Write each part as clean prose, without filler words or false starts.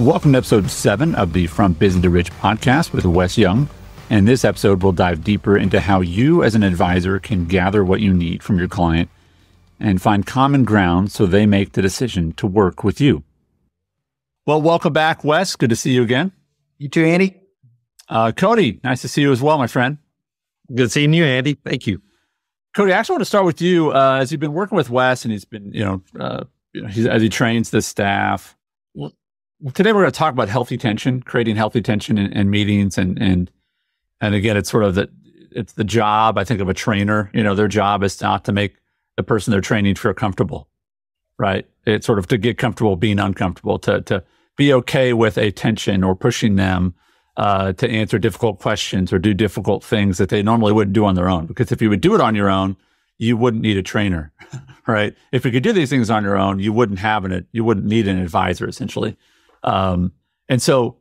Welcome to episode 7 of the From Busy to Rich podcast with Wes Young. And in this episode, we'll dive deeper into how you as an advisor can gather what you need from your client and find common ground so they make the decision to work with you. Well, welcome back, Wes. Good to see you again. You too, Andy. Cody, nice to see you as well, my friend. Good seeing you, Andy. Thank you. Cody, I actually want to start with you. As you've been working with Wes and he's been, as he trains the staff. Today we're going to talk about healthy tension, creating healthy tension in meetings, and again, it's sort of it's the job, I think, of a trainer. Their job is not to make the person they're training feel comfortable, right? It's sort of to get comfortable being uncomfortable, to be okay with a tension or pushing them to answer difficult questions or do difficult things that they normally wouldn't do on their own. Because if you would do it on your own, you wouldn't need a trainer, right? If you could do these things on your own, you wouldn't need an advisor, essentially. And so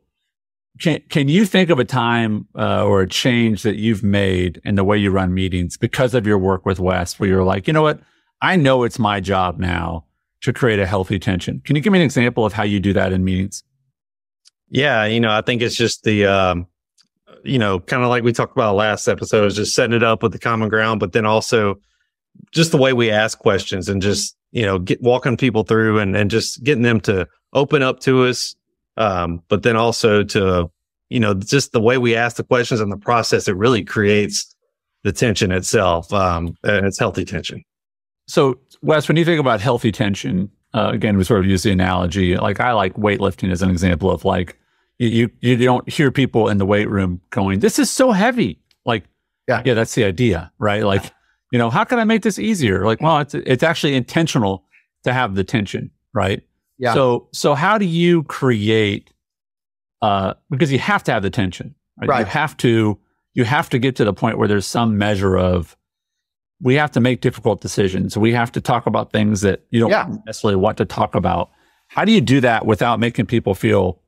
can you think of a time or a change that you've made in the way you run meetings because of your work with Wes, where you're like, you know what? I know it's my job now to create a healthy tension. Can you give me an example of how you do that in meetings? Yeah, I think it's just the, kind of like we talked about last episode, is just setting it up with the common ground, but then also just the way we ask questions and just, walking people through and just getting them to open up to us. But then also to, just the way we ask the questions and the process, it really creates the tension itself. And it's healthy tension. So Wes, when you think about healthy tension, again, we sort of use the analogy, like I like weightlifting as an example of like, you don't hear people in the weight room going, this is so heavy. Like, yeah, that's the idea, right? Like, how can I make this easier? Like, well, it's actually intentional to have the tension, right? Yeah. So how do you create, because you have to have the tension, right? Right. You have to get to the point where there's some measure of, we have to make difficult decisions. We have to talk about things that you don't necessarily want to talk about. How do you do that without making people feel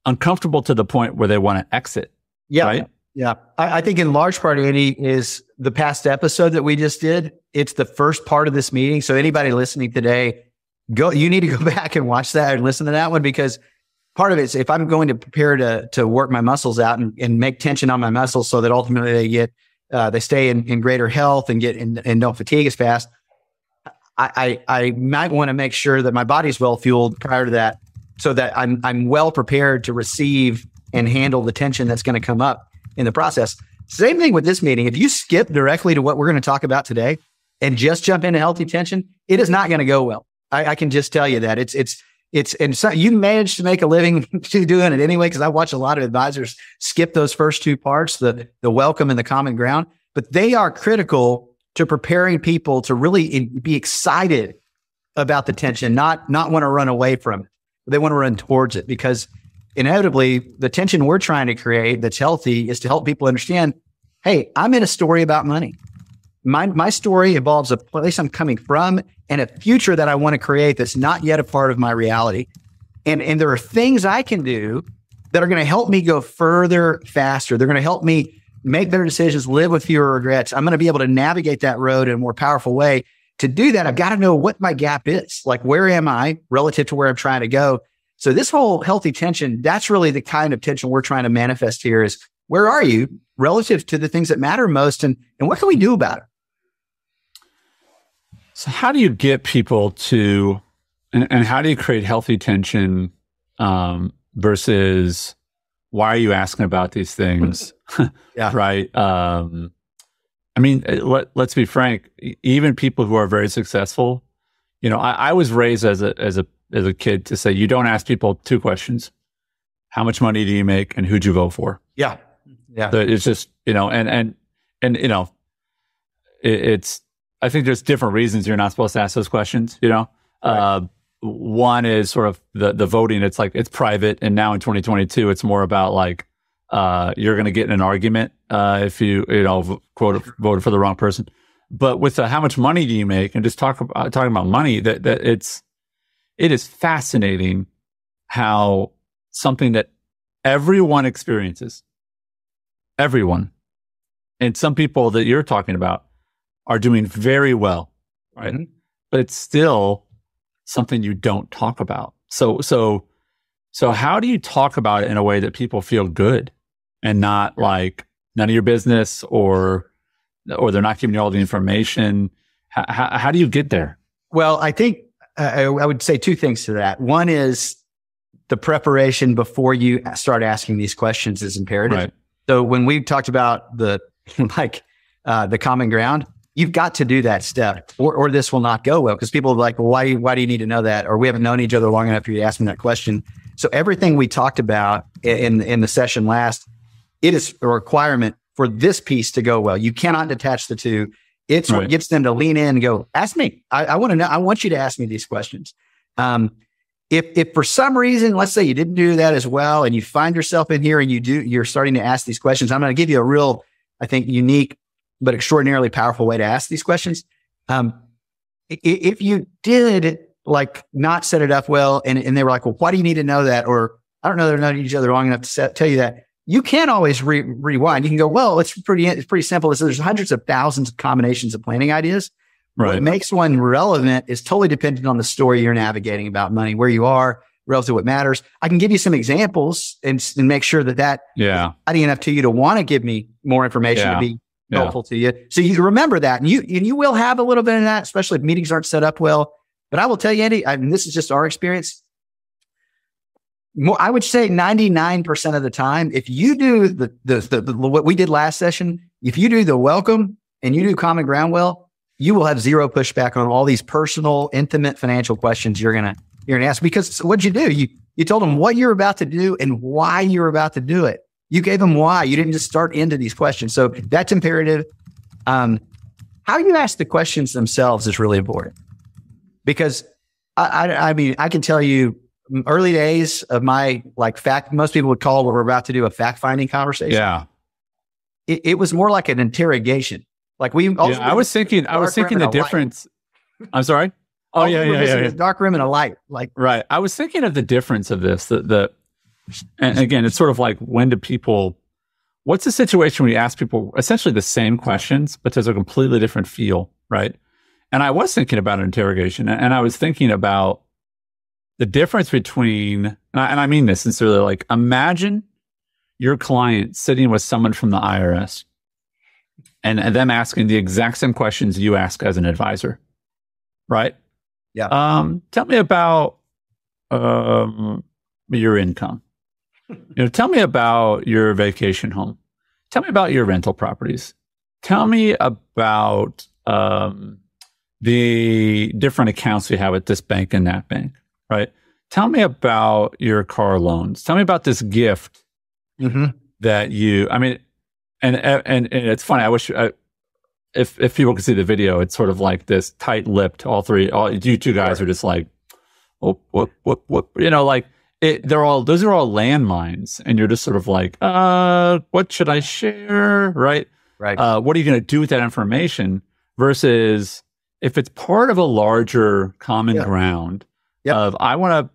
uncomfortable to the point where they want to exit? Yeah. Right? Yeah. I think in large part, Andy, is the past episode that we just did. It's the first part of this meeting. So anybody listening today, you need to go back and watch that and listen to that one, because part of it is if I'm going to prepare to work my muscles out and make tension on my muscles so that ultimately they stay in greater health and don't fatigue as fast. I might want to make sure that my body's well fueled prior to that, so that I'm well prepared to receive and handle the tension that's going to come up in the process. Same thing with this meeting. If you skip directly to what we're going to talk about today and just jump into healthy tension, it is not going to go well. I can just tell you that and so you managed to make a living doing it anyway, because I watch a lot of advisors skip those first two parts, the welcome and the common ground, but they are critical to preparing people to really be excited about the tension, not want to run away from it. They want to run towards it, because inevitably the tension we're trying to create that's healthy is to help people understand, hey, I'm in a story about money. My story involves a place I'm coming from and a future that I want to create that's not yet a part of my reality. And there are things I can do that are going to help me go further, faster. They're going to help me make better decisions, live with fewer regrets. I'm going to be able to navigate that road in a more powerful way. To do that, I've got to know what my gap is. Like, where am I relative to where I'm trying to go? So this whole healthy tension, that's really the kind of tension we're trying to manifest here, is where are you relative to the things that matter most, and what can we do about it? So how do you get people to, and how do you create healthy tension versus why are you asking about these things? Yeah. Right. Let's be frank. Even people who are very successful, I was raised as a kid to say, you don't ask people two questions: how much money do you make, and who'd you vote for? Yeah. Yeah. So it's just, it's. I think there's different reasons you're not supposed to ask those questions. Right. One is sort of the voting. It's like, it's private, and now in 2022, it's more about like you're going to get in an argument if you voted for the wrong person. But with how much money do you make, and just talking about money, that it is fascinating how something that everyone experiences, everyone, and some people that you're talking about are doing very well, right? Mm-hmm. But it's still something you don't talk about. So So how do you talk about it in a way that people feel good and not like none of your business, or they're not giving you all the information? How do you get there? Well, I think I would say two things to that. One is the preparation before you start asking these questions is imperative. Right. So when we talked about the common ground, you've got to do that step, or this will not go well, because people are like, well, why do you need to know that? Or we haven't known each other long enough for you to ask me that question. So everything we talked about in the session last, it is a requirement for this piece to go well. You cannot detach the two. It's what gets them to lean in and go, ask me. I want to know. I want you to ask me these questions. If for some reason, let's say you didn't do that as well, and you find yourself in here and you're starting to ask these questions, I'm going to give you a real, I think, unique but extraordinarily powerful way to ask these questions. If you did like not set it up well, and they were like, well, why do you need to know that? Or I don't know, they're not each other long enough to tell you that. You can't always rewind. You can go, well, it's pretty simple. There's hundreds of thousands of combinations of planning ideas. Right. What makes one relevant is totally dependent on the story you're navigating about money, where you are relative to what matters. I can give you some examples and make sure that adding enough to you to want to give me more information to be helpful to you. So you remember that, and you will have a little bit of that, especially if meetings aren't set up well. But I will tell you, Andy, this is just our experience. I would say 99% of the time, if you do the what we did last session, if you do the welcome and you do common ground well, you will have zero pushback on all these personal, intimate financial questions you're gonna ask. Because what'd you do? You told them what you're about to do and why you're about to do it. You gave them why. You didn't just start into these questions. So that's imperative. How you ask the questions themselves is really important, because I mean, I can tell you, early days of my most people would call what we're about to do a fact-finding conversation. Yeah. It was more like an interrogation. Like I was thinking the difference. I'm sorry. Oh yeah. A dark room and a light. Right. I was thinking of the difference of this, and again, it's sort of like, what's the situation where you ask people essentially the same questions, but there's a completely different feel, right? And I was thinking about an interrogation, and I was thinking about the difference between, and I mean this sincerely, like, imagine your client sitting with someone from the IRS and them asking the exact same questions you ask as an advisor, right? Yeah. Tell me about your income. Tell me about your vacation home. Tell me about your rental properties. Tell me about the different accounts you have at this bank and that bank. Right. Tell me about your car loans. Tell me about this gift that you, I mean, and it's funny. I wish if people could see the video, it's sort of like this tight-lipped, you two guys are just like, what, like those are all landmines, and you're just sort of like, what should I share? Right. Right. What are you going to do with that information versus if it's part of a larger common ground? Yep. I want to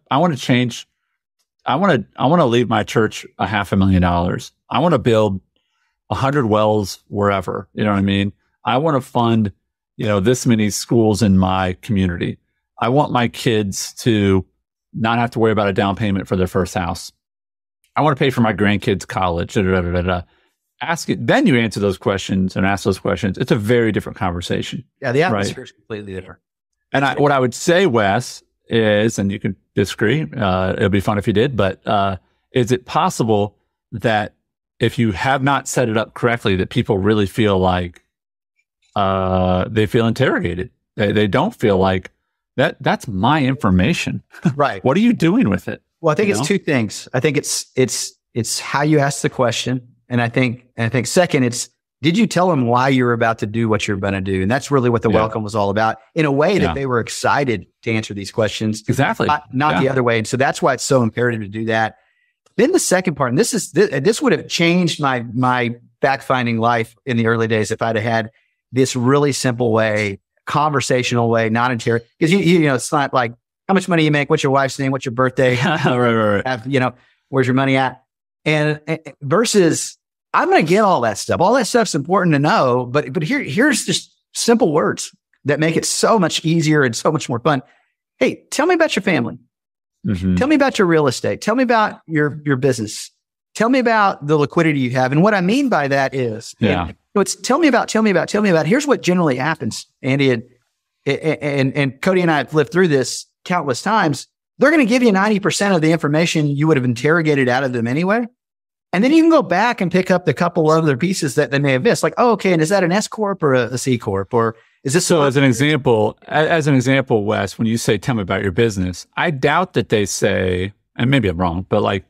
leave my church $500,000. I want to build 100 wells wherever, you know what I mean? I want to fund, this many schools in my community. I want my kids to not have to worry about a down payment for their first house. I want to pay for my grandkids' college. Ask it, then you answer those questions and ask those questions. It's a very different conversation. Yeah, the atmosphere is completely different. And what I would say, Wes, is, and you can disagree, it'll be fun if you did, but is it possible that if you have not set it up correctly, that people really feel like they feel interrogated? They don't feel like that's my information. Right. What are you doing with it? Well, I think it's two things. I think it's how you ask the question. And I think second, did you tell them why you're about to do what you're going to do? And that's really what the welcome was all about, in a way that they were excited to answer these questions. Exactly. Not the other way. And so that's why it's so imperative to do that. Then the second part, and this would have changed my fact-finding life in the early days if I'd have had this really simple way, conversational way, not interrogate. Because it's not like how much money you make, what's your wife's name, what's your birthday, right. Where's your money at, and versus, I'm going to get all that stuff. All that stuff's important to know, but here's just simple words that make it so much easier and so much more fun. Hey, tell me about your family. Tell me about your real estate. Tell me about your business. Tell me about the liquidity you have. And what I mean by that is, it's tell me about. Here's what generally happens, Andy, and Cody and I have lived through this countless times. They're going to give you 90% of the information you would have interrogated out of them anyway. And then you can go back and pick up the couple other pieces that they may have missed. Like, oh, okay, and is that an S Corp or a C Corp? Or is this so? As an example, Wes, when you say, tell me about your business, I doubt that they say, and maybe I'm wrong, but like,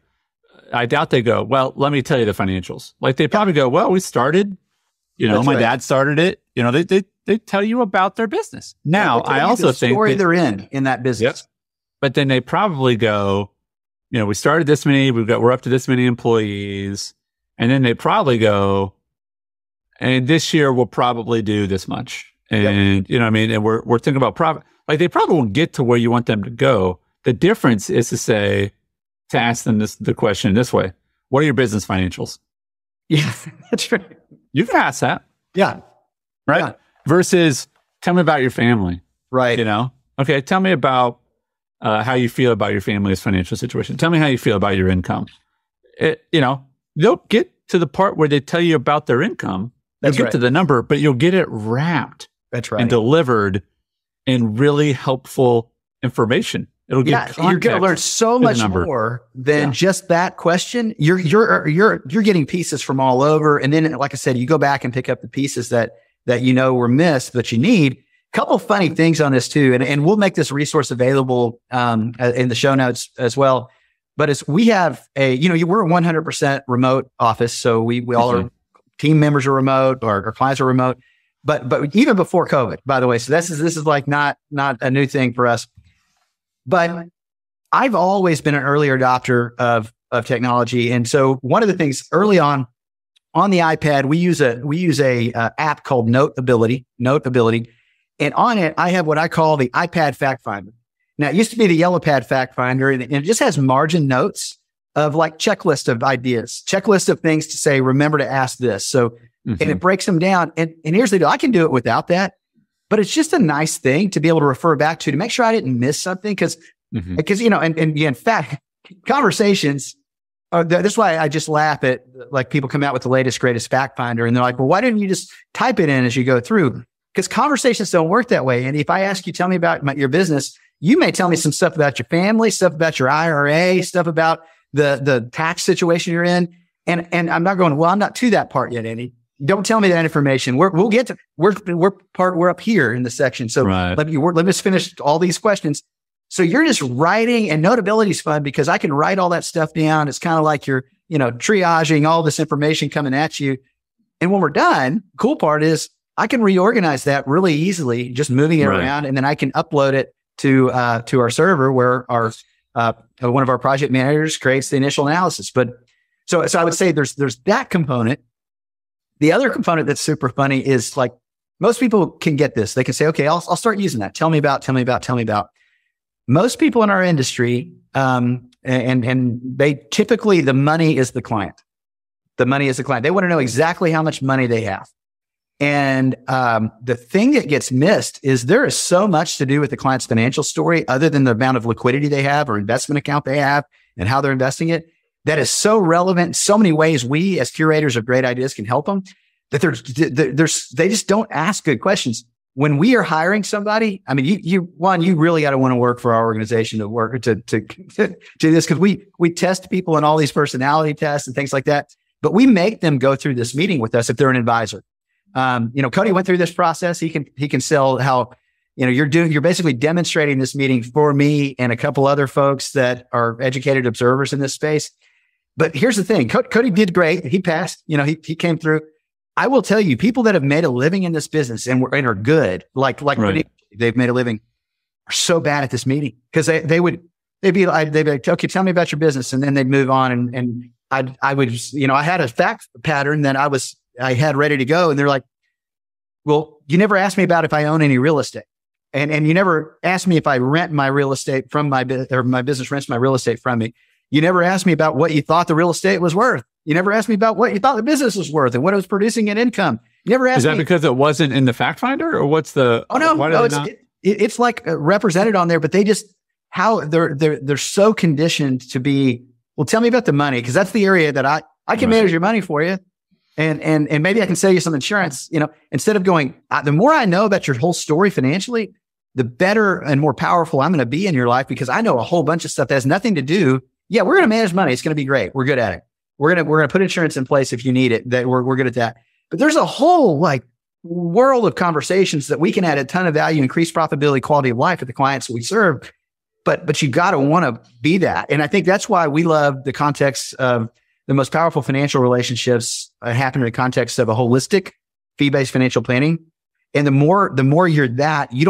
I doubt they go, well, let me tell you the financials. Like they probably go, well, we started, my dad started it. They tell you about their business. Now, I also think story they're in that business. Yep. But then they probably go, we started this many, we're up to this many employees. And then they probably go, and this year we'll probably do this much. And, and we're thinking about profit. Like they probably won't get to where you want them to go. The difference is to ask them the question this way: what are your business financials? Yeah, that's right. You can ask that. Yeah. Right. Yeah. Versus tell me about your family. Right. Okay. Tell me about how you feel about your family's financial situation. Tell me how you feel about your income. They'll get to the part where they tell you about their income. They'll get to the number, but you'll get it wrapped. That's right. And delivered in really helpful information. It'll give context. You're going to learn so much more than just that question. You're getting pieces from all over, and then, like I said, you go back and pick up the pieces that were missed that you need. A couple of funny things on this too, and we'll make this resource available in the show notes as well. But we have we're a 100% remote office, so we all are team members are remote, our clients are remote. But even before COVID, by the way, so this is like not a new thing for us. But I've always been an early adopter of technology, and so one of the things early on the iPad, we use a app called Notability, and on it I have what I call the iPad Fact Finder. Now it used to be the Yellow Pad Fact Finder, and it just has margin notes of like checklist of ideas, checklist of things to say. Remember to ask this. So and it breaks them down. And here's the deal: I can do it without that. But it's just a nice thing to be able to refer back to make sure I didn't miss something. Because in fact, conversations, that's why I just laugh at like people come out with the latest, greatest fact finder. And they're like, well, why didn't you just type it in as you go through? Because conversations don't work that way. And if I ask you, tell me about your business, you may tell me some stuff about your family, stuff about your IRA, stuff about the tax situation you're in. And I'm not going, well, I'm not to that part yet, Andy. Don't tell me that information. We'll get to we're up here in the section. So let me just finish all these questions. So you're just writing, and Notability is fun because I can write all that stuff down. It's kind of like you're triaging all this information coming at you. And when we're done, cool part is I can reorganize that really easily, just moving it around, and then I can upload it to our server where our one of our project managers creates the initial analysis. But so I would say there's that component. The other component that's super funny is like most people can get this. They can say, okay, I'll start using that. Tell me about. Most people in our industry, and they typically, the money is the client. The money is the client. They want to know exactly how much money they have. And the thing that gets missed is there is so much to do with the client's financial story other than the amount of liquidity they have or investment account they have and how they're investing it. That is so relevant. So many ways we as curators of great ideas can help them that they just don't ask good questions. When we are hiring somebody, I mean, you really got to want to work for our organization to work to do this, because we test people in all these personality tests and things like that, but we make them go through this meeting with us if they're an advisor. Cody went through this process. He can sell how, you're basically demonstrating this meeting for me and a couple other folks that are educated observers in this space. But here's the thing. Cody did great. He passed, he came through. I will tell you, people that have made a living in this business and are good, like they've made a living, are so bad at this meeting because they'd be like, okay, tell me about your business. And then they'd move on. And I would just, I had a fact pattern that I had ready to go. And they're like, well, you never asked me about if I own any real estate. And you never asked me if I rent my real estate from my business rents my real estate from me. You never asked me about what you thought the real estate was worth. You never asked me about what you thought the business was worth and what it was producing in income. You never asked me. Is that because it wasn't in the fact finder, or what's the? Oh no, it's like represented on there, but they just how they're so conditioned to be, well, tell me about the money, because that's the area that I can manage your money for you. And maybe I can sell you some insurance, instead of going, the more I know about your whole story financially, the better and more powerful I'm going to be in your life, because I know a whole bunch of stuff that has nothing to do. Yeah, we're going to manage money. It's going to be great. We're good at it. We're going to put insurance in place if you need it. That we're good at that. But there's a whole world of conversations that we can add a ton of value, increase profitability, quality of life for the clients that we serve. But you got to want to be that. And I think that's why we love the context of the most powerful financial relationships happen in the context of a holistic fee-based financial planning. And the more you're that, I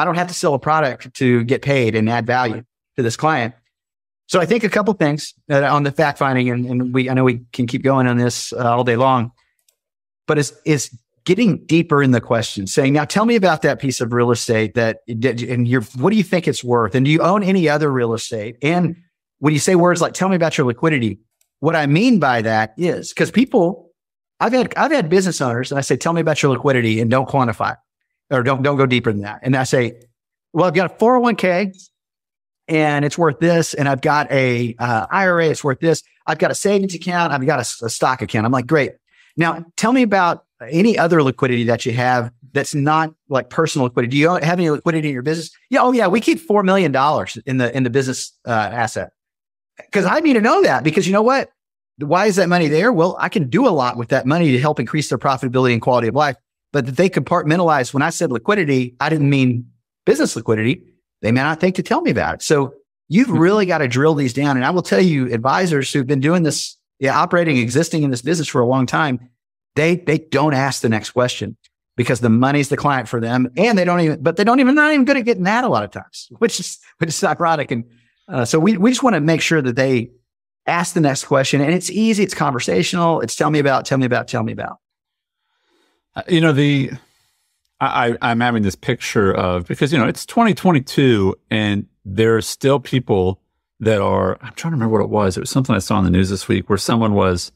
don't have to sell a product to get paid and add value to this client. So I think a couple things on the fact finding, and I know we can keep going on this all day long, but is getting deeper in the question, saying, now tell me about that piece of real estate what do you think it's worth? And do you own any other real estate? And when you say words like, tell me about your liquidity, what I mean by that is, because I've had business owners, and I say, tell me about your liquidity, and don't quantify, or don't go deeper than that. And I say, well, I've got a 401k and it's worth this. And I've got a IRA, it's worth this. I've got a savings account. I've got a stock account. I'm like, great. Now tell me about any other liquidity that you have that's not like personal liquidity. Do you have any liquidity in your business? Yeah. Oh yeah. We keep $4 million in the business asset. Because I need to know that, because you know what? Why is that money there? Well, I can do a lot with that money to help increase their profitability and quality of life. But that they compartmentalize, when I said liquidity, I didn't mean business liquidity. They may not think to tell me about it. So you've really got to drill these down. And I will tell you, advisors who've been doing this, existing in this business for a long time, they don't ask the next question, because the money's the client for them. And they're not even good at getting that a lot of times, which is ironic. And so we just want to make sure that they ask the next question, and it's easy. It's conversational. It's tell me about. I'm having this picture of, because, it's 2022 and there are still people that are, I'm trying to remember what it was. It was something I saw on the news this week where someone was,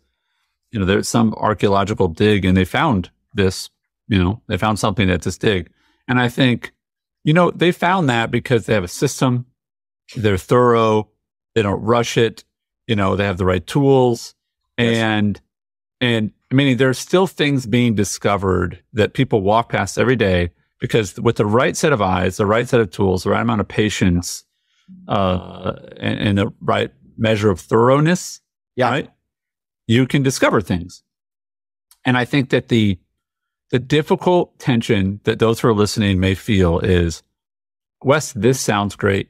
there's some archaeological dig and they found this, they found something at this dig. And I think, they found that because they have a system, they're thorough, they don't rush it. They have the right tools, and meaning there's still things being discovered that people walk past every day, because with the right set of eyes, the right set of tools, the right amount of patience, and the right measure of thoroughness, right, you can discover things. And I think that the difficult tension that those who are listening may feel is, Wes, this sounds great,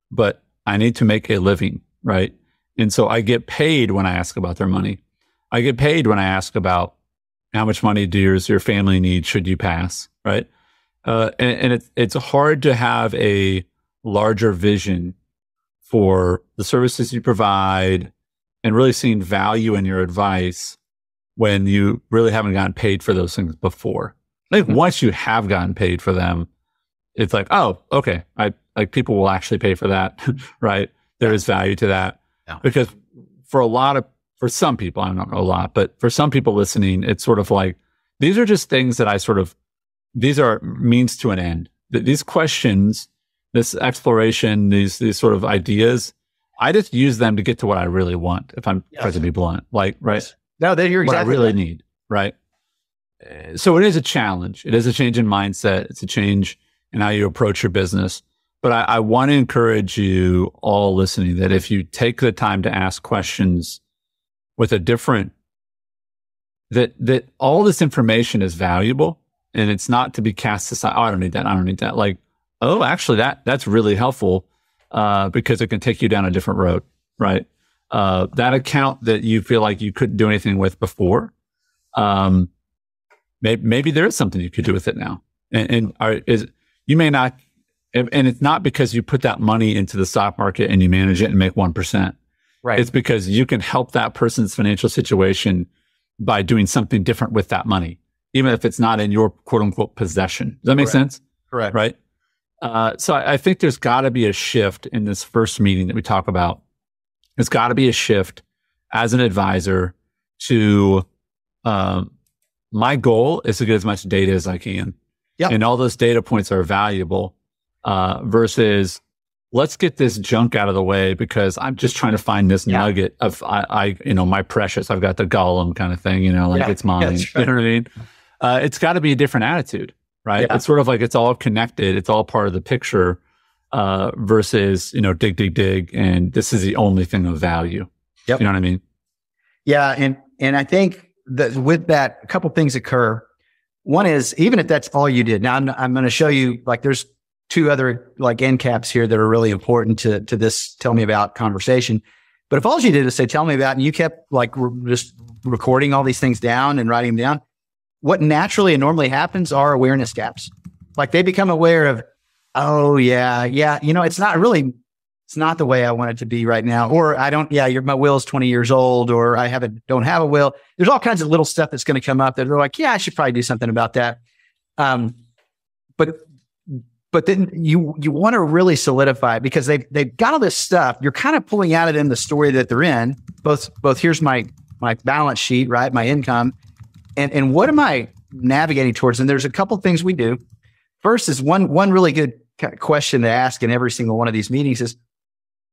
but I need to make a living, right? And so I get paid when I ask about their money. I get paid when I ask about how much money does your family need should you pass, right? And it's hard to have a larger vision for the services you provide and really seeing value in your advice when you really haven't gotten paid for those things before. Once you have gotten paid for them, it's like, oh, okay, people will actually pay for that, right? There is value to that. Because for some people, I don't know a lot, but for some people listening, it's sort of like, these are just things that these are means to an end. These questions, this exploration, these sort of ideas, I just use them to get to what I really want, if I'm trying to be blunt, right? No, you're exactly what I really need, right? So it is a challenge. It is a change in mindset. It's a change in how you approach your business. But I want to encourage you all listening that if you take the time to ask questions with a different, that all this information is valuable, and it's not to be cast aside. Oh, I don't need that. Like, oh, actually that's really helpful, because it can take you down a different road, right? That account that you feel like you couldn't do anything with before, maybe there is something you could do with it now. You may not, and it's not because you put that money into the stock market and you manage it and make 1%. Right. It's because you can help that person's financial situation by doing something different with that money, even if it's not in your quote unquote possession. Does that make sense? Correct. Right. So I think there's got to be a shift in this first meeting that we talk about. There's got to be a shift as an advisor to, my goal is to get as much data as I can. Yep. And all those data points are valuable, versus let's get this junk out of the way because I'm just trying to find this nugget of my precious. I've got the golem kind of thing, it's mine. Right. You know what I mean? It's got to be a different attitude, right? Yeah. It's sort of like it's all connected. It's all part of the picture versus, dig. And this is the only thing of value. Yep. You know what I mean? Yeah. And I think that with that, a couple things occur. One is, even if that's all you did, now I'm going to show you, like, there's two other like end caps here that are really important to this tell me about conversation. But if all you did is say, tell me about, and you kept like just recording all these things down and writing them down, what naturally and normally happens are awareness gaps. Like they become aware of, oh yeah. It's not the way I want it to be right now. Or my will's 20 years old, or don't have a will. There's all kinds of little stuff that's going to come up that they're like, yeah, I should probably do something about that. But then you want to really solidify it because they've got all this stuff. You're kind of pulling out of them the story that they're in. Both here's my balance sheet, right? My income. And what am I navigating towards? And there's a couple things we do. First is one really good question to ask in every single one of these meetings is,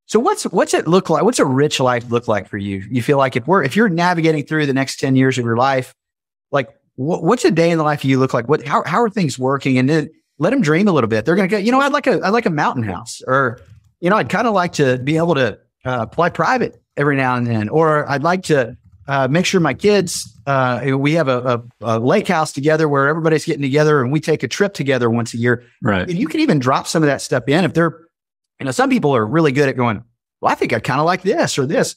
so what's it look like? What's a rich life look like for you? You feel like if you're navigating through the next 10 years of your life, like what's a day in the life you look like? How are things working? And then let them dream a little bit. They're going to go, I'd like a mountain house, or, I'd kind of like to be able to fly private every now and then, or I'd like to make sure my kids, we have a lake house together where everybody's getting together and we take a trip together once a year. Right. And you can even drop some of that stuff in if they're, some people are really good at going, well, I think I kind of like this or this.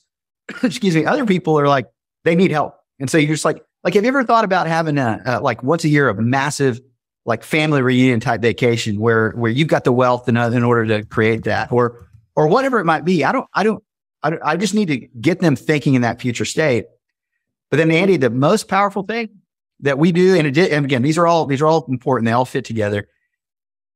Excuse me. Other people are like, they need help. And so you're just like, have you ever thought about having like once a year, a massive like family reunion type vacation where you've got the wealth in order to create that, or whatever it might be? I just need to get them thinking in that future state. But then, Andy, the most powerful thing that we do, and again, these are all important. They all fit together.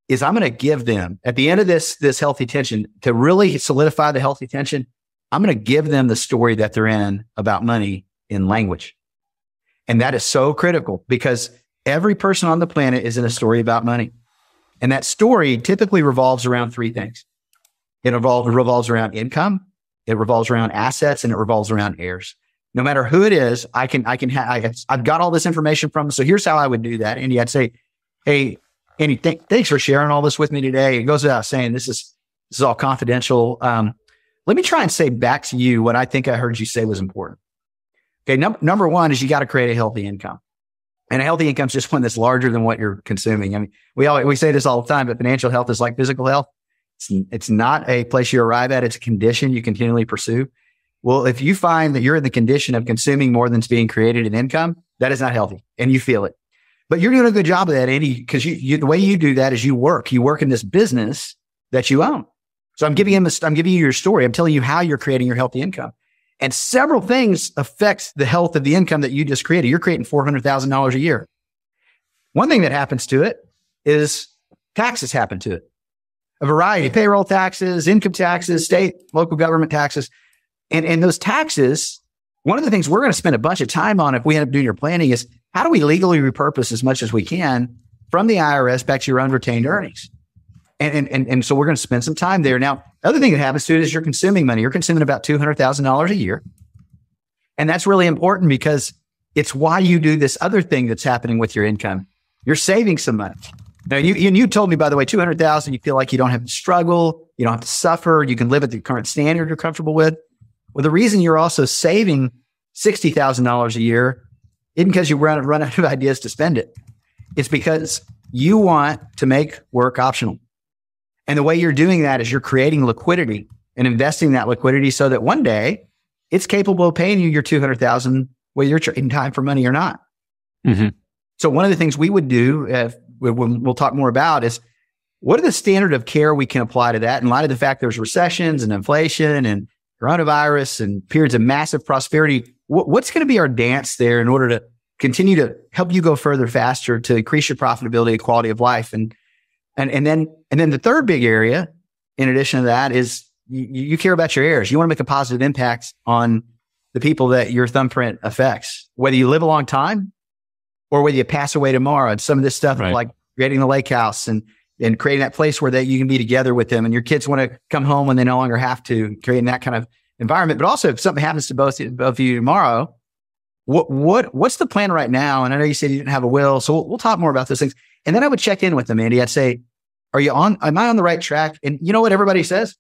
Is I'm going to give them at the end of this healthy tension, to really solidify the healthy tension, I'm going to give them the story that they're in about money in language. And that is so critical because every person on the planet is in a story about money. And that story typically revolves around three things. It revolves around income, it revolves around assets, and it revolves around heirs. No matter who it is, I've got all this information from them. So here's how I would do that. Andy, I'd say, hey, Andy, thanks for sharing all this with me today. It goes without saying, this is all confidential. Let me try and say back to you what I think I heard you say was important. Okay. Number one is you got to create a healthy income. And a healthy income is just one that's larger than what you're consuming. I mean, we say this all the time, but financial health is like physical health. It's not a place you arrive at. It's a condition you continually pursue. Well, if you find that you're in the condition of consuming more than's being created in income, that is not healthy and you feel it. But you're doing a good job of that, Andy, because the way you do that is you work in this business that you own. So I'm giving you your story. I'm telling you how you're creating your healthy income. And several things affect the health of the income that you just created. You're creating $400,000 a year. One thing that happens to it is taxes happen to it. A variety of payroll taxes, income taxes, state, local government taxes. And those taxes, one of the things we're going to spend a bunch of time on if we end up doing your planning is how do we legally repurpose as much as we can from the IRS back to your own retained earnings? And so we're going to spend some time there. Now, the other thing that happens to it is you're consuming money. You're consuming about $200,000 a year. And that's really important because it's why you do this other thing that's happening with your income. You're saving some money. Now, you told me, by the way, $200,000, you feel like you don't have to struggle. You don't have to suffer. You can live at the current standard you're comfortable with. Well, the reason you're also saving $60,000 a year isn't because you run out of ideas to spend it. It's because you want to make work optional. And the way you're doing that is you're creating liquidity and investing that liquidity so that one day it's capable of paying you your $200,000, whether you're trading time for money or not. Mm-hmm. So one of the things we would do, we'll talk more about, is what are the standard of care we can apply to that in light of the fact there's recessions and inflation and coronavirus and periods of massive prosperity. What's going to be our dance there in order to continue to help you go further faster to increase your profitability and quality of life? And then the third big area, in addition to that, is you care about your heirs. You want to make a positive impact on the people that your thumbprint affects, whether you live a long time or whether you pass away tomorrow. And some of this stuff, right, like creating the lake house and and creating that place where you can be together with them, and your kids want to come home when they no longer have to, creating that kind of environment. But also, if something happens to both of you tomorrow, what's the plan right now? And I know you said you didn't have a will, so we'll talk more about those things. And then I would check in with them, Andy. I'd say, am I on the right track? And you know what everybody says?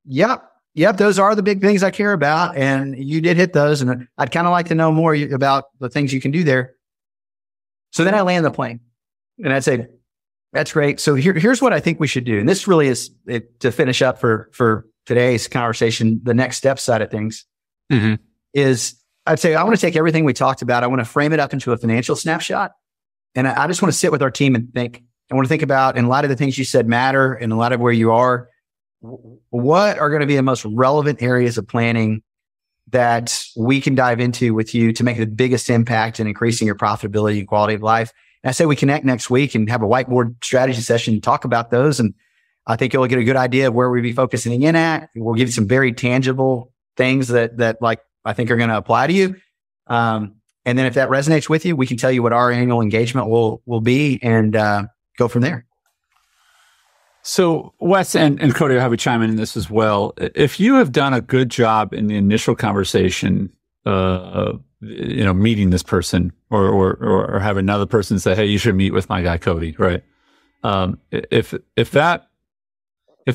Yep, those are the big things I care about. And you did hit those. And I'd kind of like to know more about the things you can do there. So then I land the plane and I'd say, that's great. So here's what I think we should do. And this really is to finish up for today's conversation. The next step side of things is I'd say, I want to take everything we talked about. I want to frame it up into a financial snapshot. And I just want to sit with our team and think. I want to think about, in light of the things you said matter, and in light of where you are, what are going to be the most relevant areas of planning that we can dive into with you to make the biggest impact in increasing your profitability and quality of life. And I say we connect next week and have a whiteboard strategy session and talk about those. And I think you'll get a good idea of where we'll be focusing in at. We'll give you some very tangible things that like I think are going to apply to you. And then if that resonates with you, we can tell you what our annual engagement will be and go from there. So Wes and Cody, I'll have you chime in this as well. If you have done a good job in the initial conversation, meeting this person or have another person say, hey, you should meet with my guy, Cody, right? If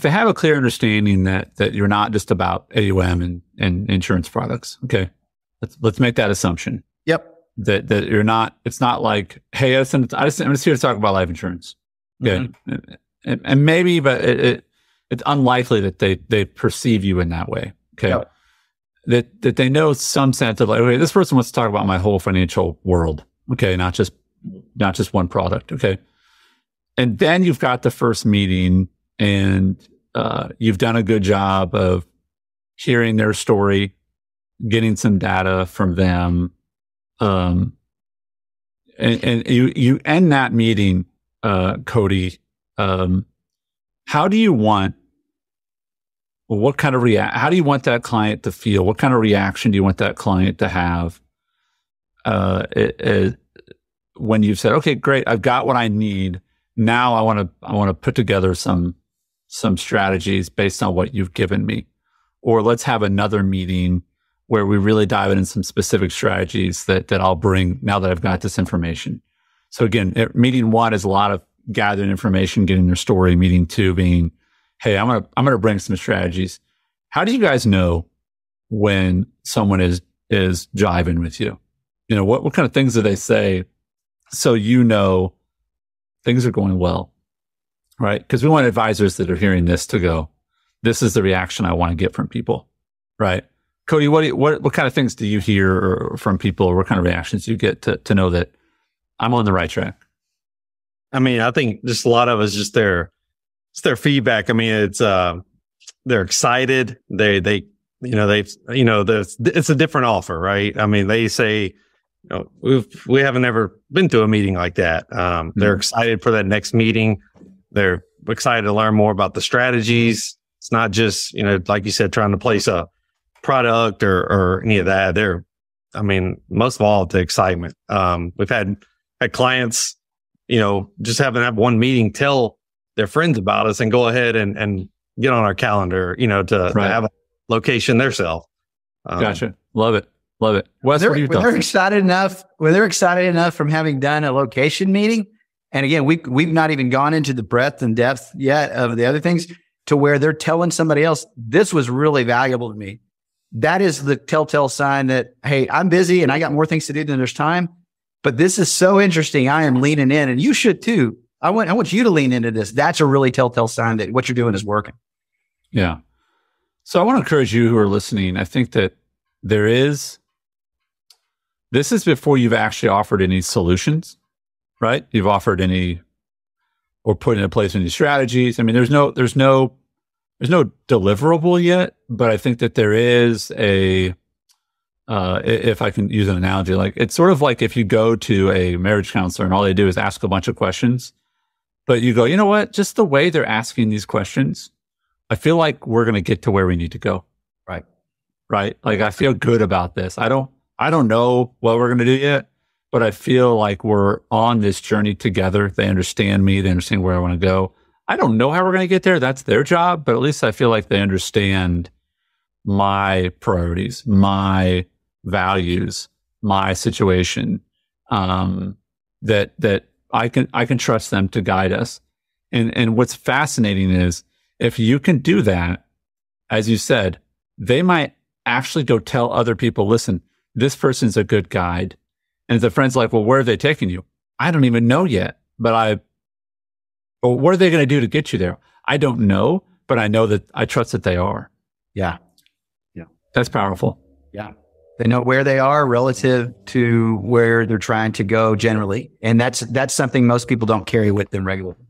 they have a clear understanding that you're not just about AUM and insurance products, okay, let's make that assumption. Yep. That you're not, it's not like, hey, I'm just here to talk about life insurance. Okay. Mm-hmm. And maybe, but it's unlikely that they perceive you in that way. Okay. Yep. That they know some sense of like, okay, this person wants to talk about my whole financial world. Okay. Not just one product. Okay. And then you've got the first meeting and you've done a good job of hearing their story, getting some data from them. And you end that meeting, Cody. How do you want, what kind of how do you want that client to feel? What kind of reaction do you want that client to have when you've said, okay, great, I've got what I need. Now I want to put together some strategies based on what you've given me. Or let's have another meeting where we really dive into some specific strategies that I'll bring now that I've got this information. So again, meeting one is a lot of gathering information, getting their story. Meeting two being, hey, I'm gonna bring some strategies. How do you guys know when someone is jiving with you? You know, what kind of things do they say so you know things are going well, right? Because we want advisors that are hearing this to go, this is the reaction I want to get from people, right? Cody, what kind of things do you hear from people, or what kind of reactions do you get to know that I'm on the right track? I mean, I think just a lot of it's just their feedback. I mean, it's they're excited. It's a different offer, right? I mean, they say, we haven't ever been to a meeting like that. They're excited for that next meeting. They're excited to learn more about the strategies. It's not just, like you said, trying to place a product or any of that. Most of all, the excitement. We've had clients, just have one meeting, tell their friends about us and go ahead and get on our calendar, to have a location theirself. Gotcha. Love it. Wes, when they're excited enough from having done a location meeting. And again, we've not even gone into the breadth and depth yet of the other things to where they're telling somebody else, this was really valuable to me. That is the telltale sign that, hey, I'm busy and I got more things to do than there's time. But this is so interesting. I am leaning in, and you should too. I want you to lean into this. That's a really telltale sign that what you're doing is working. Yeah. So I want to encourage you who are listening. I think that this is before you've actually offered any solutions, right? You've offered any or put into place any strategies. I mean, there's no deliverable yet, but I think that there is if I can use an analogy, like it's sort of like if you go to a marriage counselor and all they do is ask a bunch of questions, but you go, you know what? Just the way they're asking these questions, I feel like we're going to get to where we need to go. Right. Like I feel good about this. I don't know what we're going to do yet, but I feel like we're on this journey together. They understand me. They understand where I want to go. I don't know how we're going to get there. That's their job, but at least I feel like they understand my priorities, my values, my situation, that I can trust them to guide us. And what's fascinating is if you can do that, as you said, they might actually go tell other people, listen, this person's a good guide. And the friend's like, well, where are they taking you? I don't even know yet, but what are they going to do to get you there? I don't know, but I know that I trust that they are. Yeah. That's powerful. Yeah. They know where they are relative to where they're trying to go generally. And that's something most people don't carry with them regularly.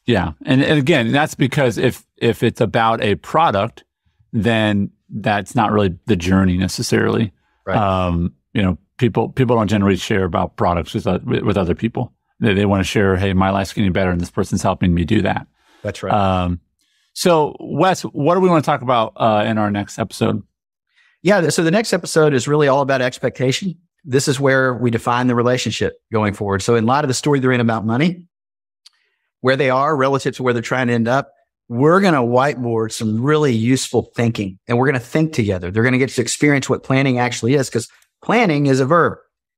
Yeah. And again, that's because if it's about a product, then that's not really the journey necessarily. Right. People don't generally share about products with other people. They want to share, hey, my life's getting better and this person's helping me do that. That's right. So Wes, what do we want to talk about in our next episode? Yeah. So the next episode is really all about expectation. This is where we define the relationship going forward. So in light of the story they're in about money, where they are relative to where they're trying to end up, we're going to whiteboard some really useful thinking, and we're going to think together. They're going to get to experience what planning actually is, because planning is a verb.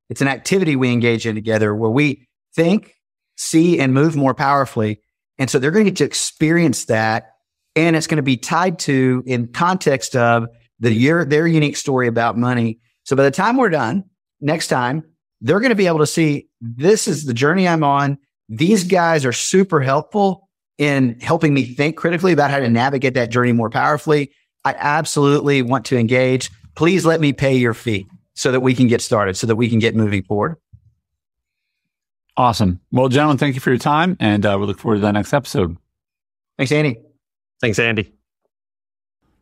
It's an activity we engage in together where we think, see, and move more powerfully. And so they're going to get to experience that. And it's going to be tied to in context of their unique story about money. So by the time we're done next time, they're going to be able to see, this is the journey I'm on. These guys are super helpful in helping me think critically about how to navigate that journey more powerfully. I absolutely want to engage. Please let me pay your fee so that we can get started, so that we can get moving forward. Awesome. Well, gentlemen, thank you for your time, and we look forward to the next episode. Thanks, Andy. Thanks, Andy.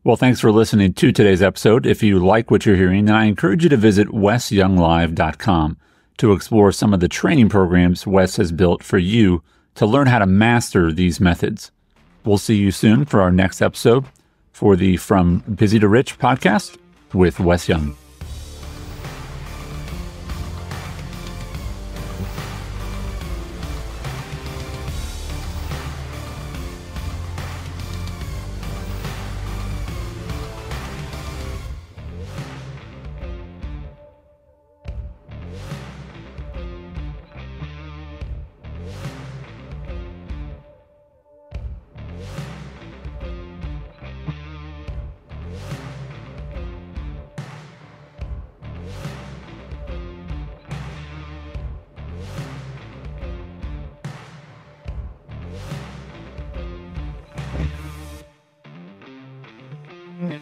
Well, thanks for listening to today's episode. If you like what you're hearing, then I encourage you to visit wesyounglive.com to explore some of the training programs Wes has built for you to learn how to master these methods. We'll see you soon for our next episode for the From Busy to Rich podcast with Wes Young. Yeah.